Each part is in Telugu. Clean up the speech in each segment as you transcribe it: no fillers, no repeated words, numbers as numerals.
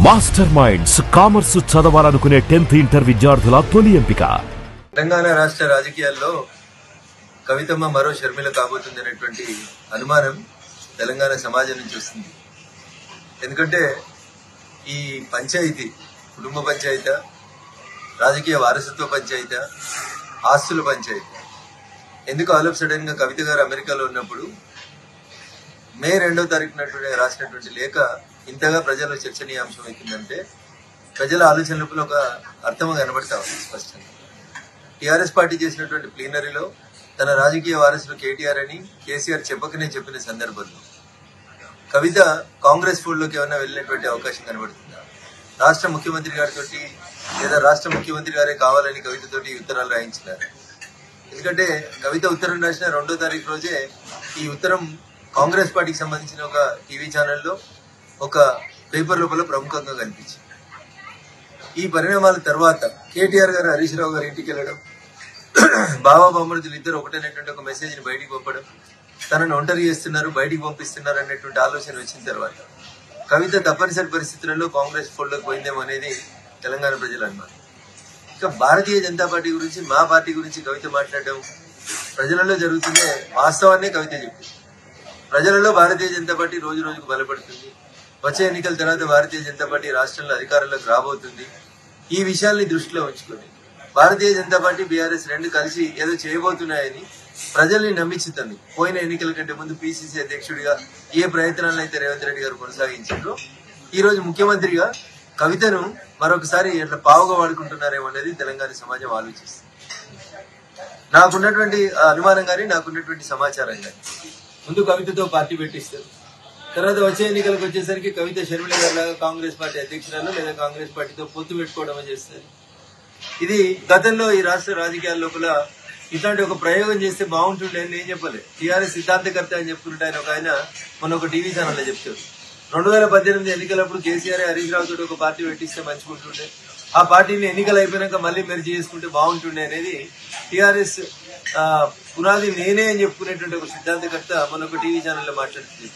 మాస్టర్ మైండ్స్ కామర్స్ చదవాలనుకునే 10th ఇంటర్ విద్యార్థుల తొలి ఎంపిక. తెలంగాణ రాష్ట్ర రాజకీయాల్లో కవితమ్మ మరో షర్మిల కాబోతుందనేటువంటి అనుమానం తెలంగాణ సమాజం నుంచి వస్తుంది. ఎందుకంటే ఈ పంచాయతీ కుటుంబ పంచాయతీ, రాజకీయ వారసత్వ పంచాయతీ, ఆస్తుల పంచాయతీ ఎందుకు ఆల్ ఆఫ్ సడన్ గా కవిత గారు అమెరికాలో ఉన్నప్పుడు మే 2వ తారీఖున రాసినటువంటి లేఖ ఇంతగా ప్రజల్లో చర్చనీయాంశం అవుతుందంటే ప్రజల ఆలోచనలో ఒక అర్థం కనబడతా ఉంది స్పష్టంగా. టీఆర్ఎస్ పార్టీ చేసినటువంటి ప్లీనరీలో తన రాజకీయ వారసులు కేటీఆర్ అని కేసీఆర్ చెప్పకనే చెప్పిన సందర్భంలో కవిత కాంగ్రెస్ ఫోల్డ్లోకి ఏమైనా వెళ్ళినటువంటి అవకాశం కనబడుతుందా? రాష్ట్ర ముఖ్యమంత్రి గారితో లేదా రాష్ట్ర ముఖ్యమంత్రి గారే కావాలని కవితతోటి ఉత్తరాలు రాయించినారు. ఎందుకంటే కవిత ఉత్తరం రాసిన 2వ తారీఖు రోజే ఈ ఉత్తరం కాంగ్రెస్ పార్టీకి సంబంధించిన ఒక టీవీ ఛానల్లో ఒక పేపర్ లోపల ప్రముఖంగా కనిపించింది. ఈ పరిణామాల తర్వాత కేటీఆర్ గారు హరీష్ రావు గారి ఇంటికి వెళ్ళడం, బాబా బొమ్మరుదులు ఇద్దరు ఒకటనేటువంటి ఒక మెసేజ్ ని బయటికి పంపడం, తనను ఒంటరి చేస్తున్నారు, బయటికి పంపిస్తున్నారు అనేటువంటి ఆలోచన వచ్చిన తర్వాత కవిత తప్పనిసరి పరిస్థితులలో కాంగ్రెస్ ఫోల్డ్లోకి పోయిందేమో అనేది తెలంగాణ ప్రజల అనుమానం. ఇక భారతీయ జనతా పార్టీ గురించి, మా పార్టీ గురించి కవిత మాట్లాడడం ప్రజలలో జరుగుతుందే వాస్తవాన్నే కవిత చెప్పింది. ప్రజలలో భారతీయ జనతా పార్టీ రోజు రోజుకు బలపడుతుంది. వచ్చే ఎన్నికల తర్వాత భారతీయ జనతా పార్టీ రాష్ట్రంలో అధికారంలోకి రాబోతుంది. ఈ విషయాల్ని దృష్టిలో ఉంచుకొని భారతీయ జనతా పార్టీ, బీఆర్ఎస్ రెండు కలిసి ఏదో చేయబోతున్నాయని ప్రజల్ని నమ్మించుతుంది. పోయిన ఎన్నికల కంటే ముందు పిసిసి అధ్యక్షుడిగా ఏ ప్రయత్నాలను అయితే రేవంత్ రెడ్డి గారు కొనసాగించారో ఈ రోజు ముఖ్యమంత్రిగా కవితను మరొకసారి ఎట్లా పావుగా వాడుకుంటున్నారేమో అనేది తెలంగాణ సమాజం ఆలోచిస్తుంది. నాకున్నటువంటి అనుమానం కానీ, నాకున్నటువంటి సమాచారం కానీ, ముందు కవితతో పార్టీ పెట్టిస్తారు, తర్వాత వచ్చే ఎన్నికలకు వచ్చేసరికి కవిత షర్మిల గారిలాగా కాంగ్రెస్ పార్టీ అధ్యక్షురాలు లేదా కాంగ్రెస్ పార్టీతో పొత్తు పెట్టుకోవడమే చేస్తారు. ఇది గతంలో ఈ రాష్ట్ర రాజకీయాల లోపల ఇట్లాంటి ఒక ప్రయోగం చేస్తే బాగుంటుండే అని నేను చెప్పలేదు. టీఆర్ఎస్ సిద్ధాంతకర్త అని చెప్పుకుంటే ఆయన మొన్న ఒక టీవీ ఛానల్లో చెప్తారు, 2018 ఎన్నికలప్పుడు కేసీఆర్ హరీష్ రావు తోటి ఒక పార్టీ పెట్టిస్తే మంచిగుంటుండే, ఆ పార్టీని ఎన్నికలు అయిపోయినాక మళ్ళీ మెర్జ్ చేసుకుంటే బాగుంటుండే అనేది టీఆర్ఎస్ పునాది నేనే అని చెప్పుకునేటువంటి ఒక సిద్ధాంతకర్త మొన్న ఒక టీవీ ఛానల్లో మాట్లాడుతుంది.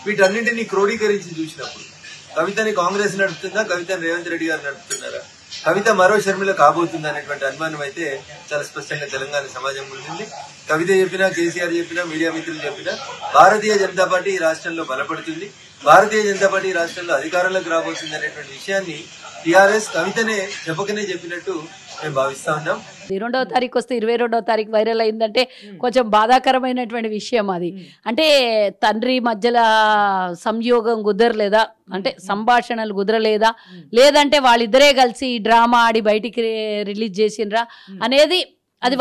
వీటన్నింటినీ క్రోడీకరించి చూసినప్పుడు కవితని కాంగ్రెస్ నడుపుతుందా, కవితని రేవంత్ రెడ్డి గారు నడుపుతున్నారా, కవిత మరో షర్మిల కాబోతుంది అనేటువంటి అనుమానం అయితే చాలా స్పష్టంగా తెలంగాణ సమాజం ముందుంది. కవిత చెప్పినా, కేసీఆర్ చెప్పినా, మీడియా మిత్రులు చెప్పినా భారతీయ జనతా పార్టీ ఈ రాష్ట్రంలో బలపడుతుంది, భారతీయ జనతా పార్టీ ఈ రాష్ట్రంలో అధికారంలోకి రాబోతుంది అనేటువంటి విషయాన్ని టీఆర్ఎస్ కవితనే చెప్పకనే చెప్పినట్టు మేము భావిస్తా ఉన్నాం. 2వ తారీఖు వస్తే 22వ తారీఖు వైరల్ అయిందంటే కొంచెం బాధాకరమైనటువంటి విషయం అది. అంటే తండ్రి మధ్యలో సంయోగం కుదరలేదా, అంటే సంభాషణలు కుదరలేదా, లేదంటే వాళ్ళిద్దరే కలిసి డ్రామా ఆడి బయటికి రిలీజ్ చేసిండ్రా అనేది అది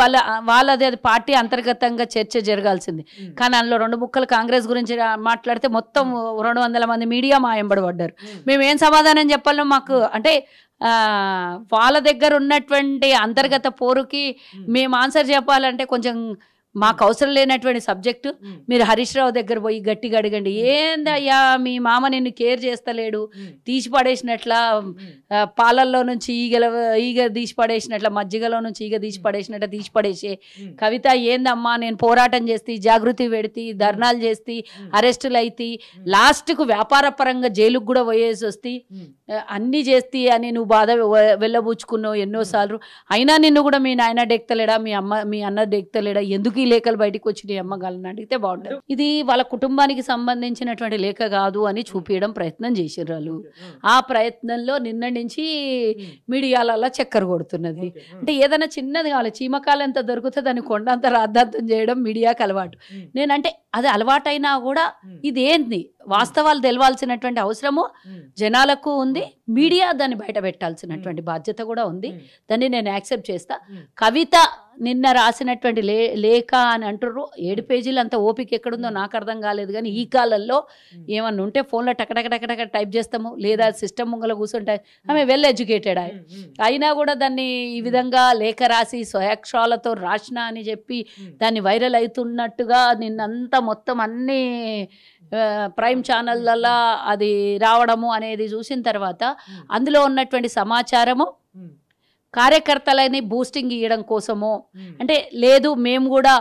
వాళ్ళది అది పార్టీ అంతర్గతంగా చర్చ జరగాల్సింది. కానీ అందులో 2 ముక్కలు కాంగ్రెస్ గురించి మాట్లాడితే మొత్తం 200 మంది మీడియా మాయంబడి పడ్డారు. మేము ఏం సమాధానం చెప్పాలో మాకు అంటే వాళ్ళ దగ్గర ఉన్నటువంటి అంతర్గత పోరుకి మేము ఆన్సర్ చెప్పాలంటే కొంచెం మాకు అవసరం లేనటువంటి సబ్జెక్టు. మీరు హరీష్ రావు దగ్గర పోయి గట్టిగా అడగండి, ఏందయ్యా మీ మామ నిన్ను కేర్ చేస్తలేడు, తీసి పడేసినట్ల పాలల్లో నుంచి ఈగ తీసి పడేసినట్ల, మజ్జిగలో నుంచి ఈగ తీసి పడేసినట్ల తీసి పడేసే కవిత ఏందమ్మా, నేను పోరాటం చేస్తే, జాగృతి పెడితే, ధర్నాలు చేస్తే, అరెస్టులు అయితే, లాస్ట్కు వ్యాపార పరంగా జైలుకు కూడా పోయేసి వస్తే, అన్నీ చేస్తే అని నువ్వు బాధ వెళ్ళబూచుకున్నావు ఎన్నోసార్లు. అయినా నిన్ను కూడా మీ నాయన డెక్తలేడా, మీ అన్న డెక్తలేడా, ఎందుకు ఈ లేఖలు బయటకు వచ్చి నీ అమ్మగాలని అడిగితే బాగుంటుంది. ఇది వాళ్ళ కుటుంబానికి సంబంధించినటువంటి లేఖ కాదు అని చూపించడం ప్రయత్నం చేసారు వాళ్ళు. ఆ ప్రయత్నంలో నిన్న నుంచి మీడియాలలో చక్కర కొడుతున్నది. అంటే ఏదైనా చిన్నది కావాలి, చీమకాలు ఎంత దొరుకుతుంది అని కొండంత రాద్ధాంతం చేయడం మీడియాకి అలవాటు. నేనంటే అది అలవాటైనా కూడా ఇదేంది వాస్తవాలు తెలవాల్సినటువంటి అవసరము జనాలకు ఉంది, మీడియా దాన్ని బయట పెట్టాల్సినటువంటి బాధ్యత కూడా ఉంది. దాన్ని నేను యాక్సెప్ట్ చేస్తా. కవిత నిన్న రాసినటువంటి లేఖ అని అంటారు, 7 పేజీలు అంత ఓపిక ఎక్కడుందో నాకు అర్థం కాలేదు. కానీ ఈ కాలంలో ఏమన్నా ఉంటే ఫోన్లో టకటక టైప్ చేస్తాము, లేదా సిస్టమ్ ముంగల కూర్చుంటాయి. ఆమె వెల్ ఎడ్యుకేటెడ్ అయినా కూడా దాన్ని ఈ విధంగా లేఖ రాసి స్వయాక్షరాలతో రాసిన అని చెప్పి దాన్ని వైరల్ అవుతున్నట్టుగా నిన్నంతా మొత్తం అన్ని ప్రైమ్ ఛానళ్ళల్లో అది రావడము అనేది చూసిన తర్వాత అందులో ఉన్నటువంటి సమాచారము కార్యకర్తలని బూస్టింగ్ ఇవ్వడం కోసమో అంటే లేదు మేము కూడా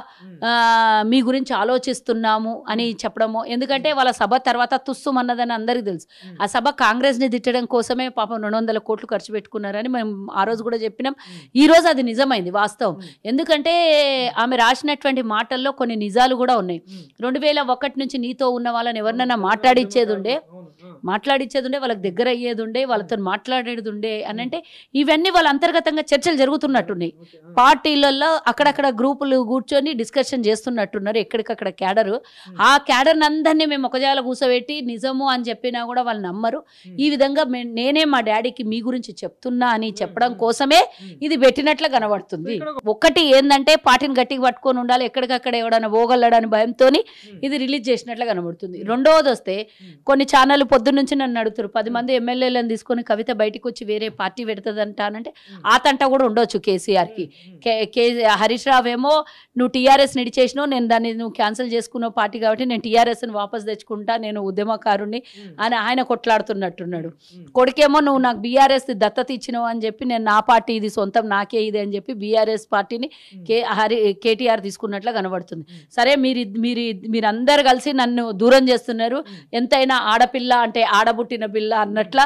మీ గురించి ఆలోచిస్తున్నాము అని చెప్పడమో, ఎందుకంటే వాళ్ళ సభ తర్వాత తుస్సుమన్నదని అందరికీ తెలుసు. ఆ సభ కాంగ్రెస్ని తిట్టడం కోసమే పాపం 200 కోట్లు ఖర్చు పెట్టుకున్నారని మేము ఆ రోజు కూడా చెప్పినాం. ఈ రోజు అది నిజమైంది, వాస్తవం. ఎందుకంటే ఆమె రాసినటువంటి మాటల్లో కొన్ని నిజాలు కూడా ఉన్నాయి. 2001 నుంచి నీతో ఉన్న వాళ్ళని ఎవరినైనా మాట్లాడిచ్చేది ఉండే, వాళ్ళకి దగ్గర అయ్యేది ఉండే, వాళ్ళతో మాట్లాడేది ఉండే అని అంటే ఇవన్నీ వాళ్ళ అంతర్గతంగా చర్చలు జరుగుతున్నట్టున్నాయి. పార్టీలలో అక్కడక్కడ గ్రూపులు కూర్చొని డిస్కషన్ చేస్తున్నట్టున్నారు ఎక్కడికక్కడ క్యాడరు. ఆ క్యాడర్ అందరినీ మేము ఒకజాల కూసబెట్టి నిజము అని చెప్పినా కూడా వాళ్ళు నమ్మరు. ఈ విధంగా నేనే మా డాడీకి మీ గురించి చెప్తున్నా అని చెప్పడం కోసమే ఇది పెట్టినట్లు కనబడుతుంది. ఒకటి ఏంటంటే పార్టీని గట్టిగా పట్టుకొని ఉండాలి, ఎక్కడికక్కడ ఎవడన్నా పోగలడని భయంతో ఇది రిలీజ్ చేసినట్లు కనబడుతుంది. రెండవది వస్తే కొన్ని ఛానల్ పొద్దున్న నుంచి నన్ను అడుగుతారు, 10 మంది ఎమ్మెల్యేలను తీసుకొని కవిత బయటకు వచ్చి వేరే పార్టీ పెడుతుందంటానంటే ఆ తంట కూడా ఉండొచ్చు కేసీఆర్కి. హరీష్ రావు ఏమో నువ్వు టీఆర్ఎస్ నిడిచేసినావు, నేను దాన్ని నువ్వు క్యాన్సిల్ చేసుకున్నావు పార్టీ కాబట్టి నేను టీఆర్ఎస్ని వాపస్ తెచ్చుకుంటా, నేను ఉద్యమకారుణ్ణి అని ఆయన కొట్లాడుతున్నట్టున్నాడు. కొడుకేమో నువ్వు నాకు బీఆర్ఎస్ దత్తత ఇచ్చినావు అని చెప్పి నేను నా పార్టీ ఇది సొంతం నాకే ఇది అని చెప్పి బీఆర్ఎస్ పార్టీని కేటీఆర్ తీసుకున్నట్లు కనబడుతుంది. సరే మీరందరు కలిసి నన్ను దూరం చేస్తున్నారు, ఎంతైనా ఆడపిల్ల అంటే ఆడబుట్టిన పిల్ల అన్నట్ల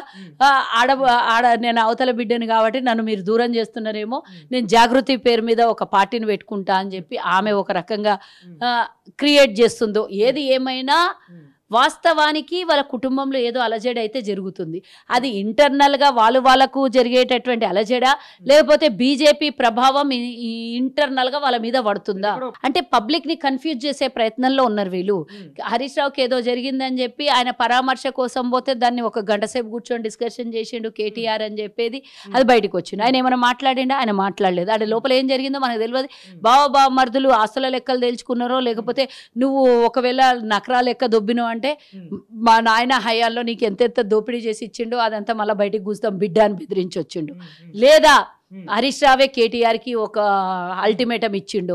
నేను అవతల బిడ్డను కాబట్టి నన్ను మీరు దూరం చేస్తున్నారేమో, నేను జాగృతి పేరు మీద ఒక పార్టీని పెట్టుకుంటా అని చెప్పి ఆమె ఒక రకంగా క్రియేట్ చేస్తుందో. ఏది ఏమైనా వాస్తవానికి వాళ్ళ కుటుంబంలో ఏదో అలజడి అయితే జరుగుతుంది. అది ఇంటర్నల్గా వాళ్ళకు జరిగేటటువంటి అలజడా, లేకపోతే బీజేపీ ప్రభావం ఇంటర్నల్గా వాళ్ళ మీద పడుతుందా అంటే పబ్లిక్ని కన్ఫ్యూజ్ చేసే ప్రయత్నంలో ఉన్నారు వీళ్ళు. హరీష్ రావుకి ఏదో జరిగిందని చెప్పి ఆయన పరామర్శ కోసం పోతే దాన్ని ఒక గంట సేపు కూర్చొని డిస్కషన్ చేసిండు కేటీఆర్ అని చెప్పేది, అది బయటకు వచ్చిండు. ఆయన ఏమైనా మాట్లాడిండా? ఆయన మాట్లాడలేదు. అది లోపల ఏం జరిగిందో మనకు తెలియదు. బావ మరుదులు ఆస్తుల లెక్కలు తేల్చుకున్నారో, లేకపోతే నువ్వు ఒకవేళ నకరా లెక్క దొబ్బినో అంటే మా నాయన హయాల్లో నీకు ఎంతెంత దోపిడీ చేసి ఇచ్చిండో అదంతా మళ్ళీ బయటికి కూస్తాం బిడ్డ అని బెదిరించి వచ్చిండు. లేదా హరీష్ రావే కేటీఆర్కి ఒక అల్టిమేటం ఇచ్చిండు,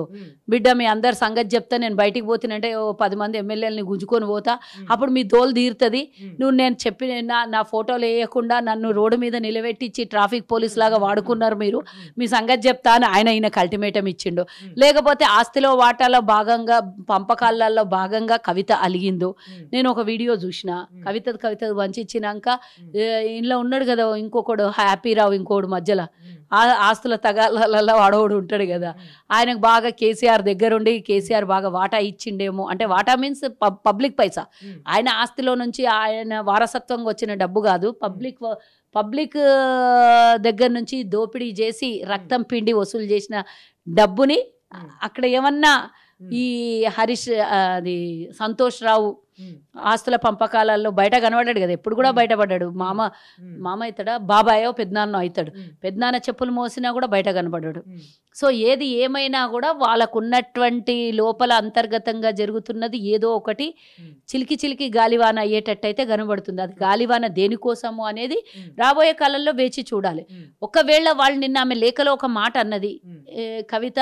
బిడ్డ మీ అందరు సంగతి చెప్తా, నేను బయటికి పోతున్నంటే 10 మంది ఎమ్మెల్యేలని గుంజుకొని పోతా, అప్పుడు మీ దోలు తీరుతుంది, నువ్వు నేను చెప్పిన నా ఫోటోలు వేయకుండా నన్ను రోడ్డు మీద నిలబెట్టించి ట్రాఫిక్ పోలీస్ లాగా వాడుకున్నారు, మీరు మీ సంగతి చెప్తా అని ఆయనకు అల్టిమేటం ఇచ్చిండు. లేకపోతే ఆస్తిలో వాటాలో భాగంగా పంపకాలలో భాగంగా కవిత అలిగిందో. నేను ఒక వీడియో చూసిన, కవిత వంచిచ్చినాక ఇంట్లో ఉన్నాడు కదా ఇంకొకడు హ్యాపీరావు, ఇంకోడు మధ్యలో ఆస్తుల తగాలలో వాడోడు ఉంటాడు కదా, ఆయనకు బాగా కేసీఆర్ దగ్గరుండి కేసీఆర్ బాగా వాటా ఇచ్చిండేమో, అంటే వాటా మీన్స్ పబ్లిక్ పైసా, ఆయన ఆస్తిలో నుంచి ఆయన వారసత్వంగా వచ్చిన డబ్బు కాదు, పబ్లిక్ దగ్గర నుంచి దోపిడీ చేసి రక్తం పిండి వసూలు చేసిన డబ్బుని అక్కడ ఏమన్నా ఈ అది సంతోష్ రావు ఆస్తుల పంపకాలలో బయట కనబడ్డాడు కదా, ఎప్పుడు కూడా బయటపడ్డాడు. మామ అవుతాడా, బాబాయో పెద్దనాన్న అవుతాడు, పెద్దనాన్న చెప్పులు మోసినా కూడా బయట కనబడ్డాడు. సో ఏది ఏమైనా కూడా వాళ్ళకున్నటువంటి లోపల అంతర్గతంగా జరుగుతున్నది ఏదో ఒకటి చిలికి గాలివాన అయ్యేటట్టయితే కనబడుతుంది. అది గాలివాన దేనికోసము అనేది రాబోయే కాలంలో వేచి చూడాలి. ఒకవేళ వాళ్ళు నిన్న ఆమె లేఖలో ఒక మాట అన్నది, కవిత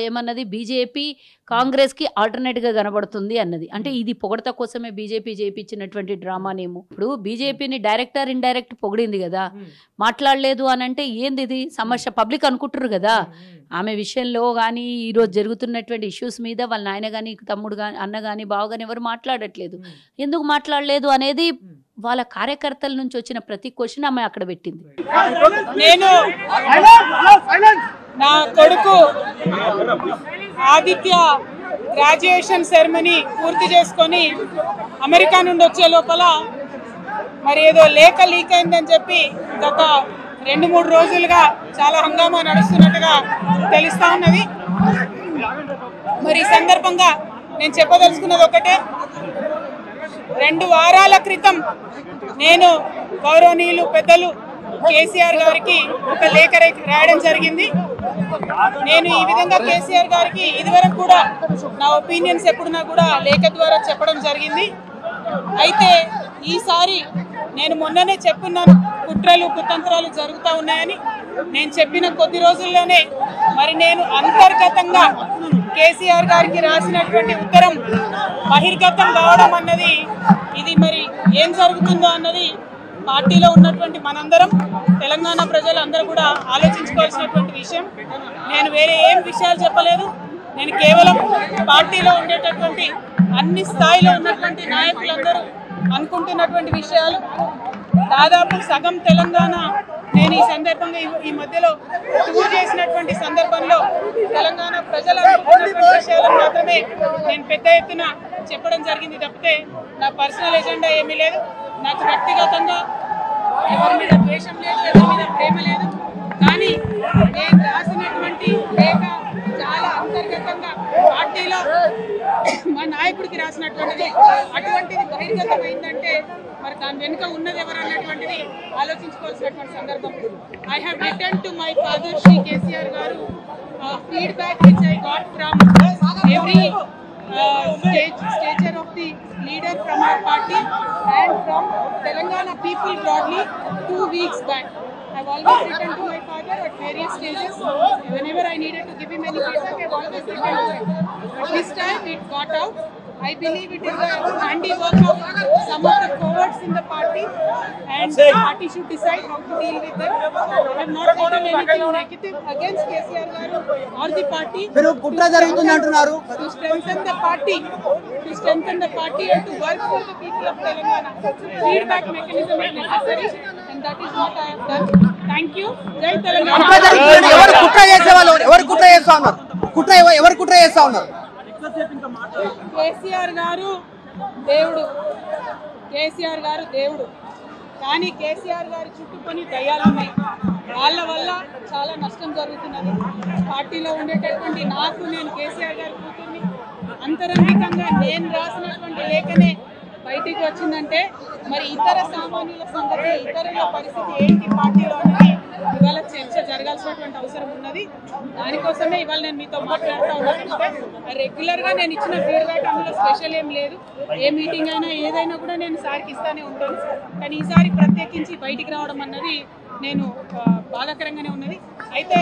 ఏమన్నది, బీజేపీ కాంగ్రెస్కి ఆల్టర్నేట్గా కనబడుతుంది అన్నది. అంటే ఇది పొగడత కోసమే బీజేపీ చేయించినటువంటి డ్రామానేమో. ఇప్పుడు బీజేపీని డైరెక్టర్ ఇండైరెక్ట్ పొగిడింది కదా, మాట్లాడలేదు అని అంటే ఏంది ఇది సమస్య, పబ్లిక్ అనుకుంటారు కదా. ఆమె విషయంలో కానీ ఈరోజు జరుగుతున్నటువంటి ఇష్యూస్ మీద వాళ్ళ నాయన కానీ తమ్ముడు కానీ అన్న కానీ బావ కానీ ఎవరు మాట్లాడట్లేదు. ఎందుకు మాట్లాడలేదు అనేది వాళ్ళ కార్యకర్తల నుంచి వచ్చిన ప్రతి క్వశ్చన్ ఆమె అక్కడ పెట్టింది. నేను నా కొడుకు ఆదిత్య గ్రాడ్యుయేషన్ సెరమనీ పూర్తి చేసుకొని అమెరికా నుండి వచ్చే లోపల మరి ఏదో లేఖ లీక్ అయిందని చెప్పి గత 2-3 రోజులుగా చాలా హంగామా నడుస్తున్నట్టుగా తెలుస్తా ఉన్నది. మరి ఈ సందర్భంగా నేను చెప్పదలుచుకున్నది ఒకటే, 2 వారాల క్రితం నేను గౌరవనీయులు పెద్దలు కేసీఆర్ గారికి ఒక లేఖ రాయడం జరిగింది. నేను ఈ విధంగా కేసీఆర్ గారికి ఇదివరకు కూడా నా ఒపీనియన్స్ ఎప్పుడున్నా కూడా లేఖ ద్వారా చెప్పడం జరిగింది. అయితే ఈసారి నేను మొన్ననే చెప్పున్నాను, కుట్రలు కుతంత్రాలు జరుగుతూ ఉన్నాయని. నేను చెప్పిన కొద్ది రోజుల్లోనే మరి నేను అంతర్గతంగా కేసీఆర్ గారికి రాసినటువంటి ఉత్తరం బహిర్గతం కావడం అన్నది, ఇది మరి ఏం జరుగుతుందో అన్నది పార్టీలో ఉన్నటువంటి మనందరం తెలంగాణ ప్రజలందరూ కూడా ఆలోచించుకోవాల్సినటువంటి విషయం. నేను వేరే ఏం విషయాలు చెప్పలేదు. నేను కేవలం పార్టీలో ఉండేటటువంటి అన్ని స్థాయిలో ఉన్నటువంటి నాయకులందరూ అనుకుంటున్నటువంటి విషయాలు. దాదాపు సగం తెలంగాణ నేను ఈ సందర్భంగా ఈ మధ్యలో టూర్ చేసినటువంటి సందర్భంలో తెలంగాణ ప్రజలు అనుకుంటున్నటువంటి విషయాలను మాత్రమే నేను పెద్ద ఎత్తున చెప్పడం జరిగింది తప్పితే నా పర్సనల్ ఎజెండా ఏమీ లేదు. నాకు వ్యక్తిగతంగా ఎవరి మీద ద్వేషం లేదు, ఎవరి మీద ప్రేమ లేదు. కానీ నేను రాసినటువంటి లేఖ చాలా అంతర్గతంగా పార్టీలో మా నాయకుడికి రాసినటువంటిది. అటువంటిది బహిర్గతమైందంటే మరి దాని వెనుక ఉన్నది ఎవరు అన్నటువంటిది ఆలోచించుకోవాల్సినటువంటి సందర్భం. I have return to my father Shri KCR garu feedback which I got from every stature of the leader from our party and from Telangana people broadly 2 weeks back. I've always written to my father at various stages. Whenever I needed to give him any feedback, I've always written to him. But this time it got out. I believe it is the handiwork of some of the cohorts in the party, and the party should decide how to deal with them. I have not written anything negative against KCR garu or the party. To strengthen the party, and to work for the people of Telangana. Feedback mechanism is necessary, and that is what I have done. Thank you. Jai Telangana. KCR గారు దేవుడు కానీ కేసీఆర్ గారి చుట్టుకొని దయ్యాలు ఉన్నాయి. వాళ్ళ వల్ల చాలా నష్టం జరుగుతున్నది. పార్టీలో ఉండేటటువంటి నాకు, నేను కేసీఆర్ గారి కూతుర్ని, అంతరంగికంగా నేను రాసినటువంటి లేఖనే బయటికి వచ్చిందంటే మరి ఇతర సామాన్యుల సంగతి, ఇతరుల పరిస్థితి ఏంటి పార్టీలో అనేది ఇవాళ చర్చ జరగాల్సినటువంటి అవసరం ఉన్నది. దానికోసమే ఇవాళ నేను మీతో మాట్లాడుతూ ఉన్నాను. రెగ్యులర్గా నేను ఇచ్చిన ఫీడ్బ్యాక్ అందులో స్పెషల్ ఏం లేదు. ఏ మీటింగ్ అయినా ఏదైనా కూడా నేను సార్కి ఇస్తానే ఉంటాను. కానీ ఈసారి ప్రత్యేకించి బయటికి రావడం అన్నది నేను బాధాకరంగానే ఉన్నది. అయితే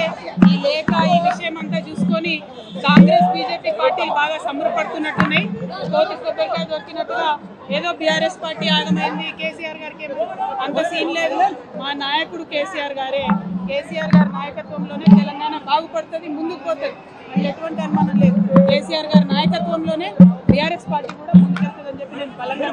ఈ లేఖ, ఈ విషయం అంతా చూసుకొని కాంగ్రెస్ బీజేపీ పార్టీలు బాగా సంబరపడుతున్నట్టున్నాయి. కోతి కొబ్బరికాయ దొరికినట్టుగా ఏదో బీఆర్ఎస్ పార్టీ ఆగమైంది, కేసీఆర్ గారికి అంత సీన్ లేదు. మా నాయకుడు కేసీఆర్ గారే. కేసీఆర్ గారి నాయకత్వంలోనే తెలంగాణ బాగుపడుతుంది, ముందుకు పోతుంది. అందులో ఎటువంటి అనుమానం లేదు. కేసీఆర్ గారి నాయకత్వంలోనే బీఆర్ఎస్ పార్టీ కూడా ముందుకెళ్తుందని చెప్పి నేను బలంగా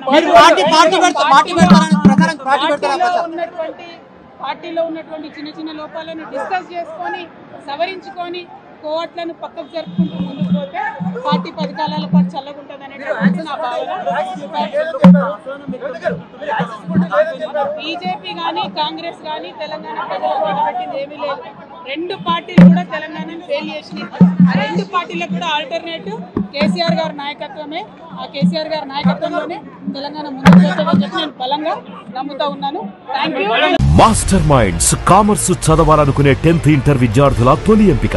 పార్టీలో ఉన్నటువంటి చిన్న చిన్న లోపాలను డిస్కస్ చేసుకొని సవరించుకొని కోవట్లను పక్కకు జరుపుకుంటూ ముందుకు పోతే పార్టీ 10 కాలాల పాటు చల్లగుంటుంది అనేటువంటి నా భావన. బీజేపీ కానీ కాంగ్రెస్ కానీ తెలంగాణ ప్రజలకు నిలబెట్టింది ఏమీ లేదు. 2 పార్టీలు కూడా తెలంగాణను ఫెయిల్ చేసినాయి. ఆ 2 పార్టీలకు కూడా ఆల్టర్నేటివ్ కేసీఆర్ గారి నాయకత్వమే. ఆ కేసీఆర్ గారి నాయకత్వంలోనే తెలంగాణ ముందుకు పోతుందని చెప్పి నేను బలంగా నమ్ముతా ఉన్నాను. Thank you. Master minds commerce చదవాలనుకునే 10th ఇంటర్ విద్యార్థుల తొలి ఎంపిక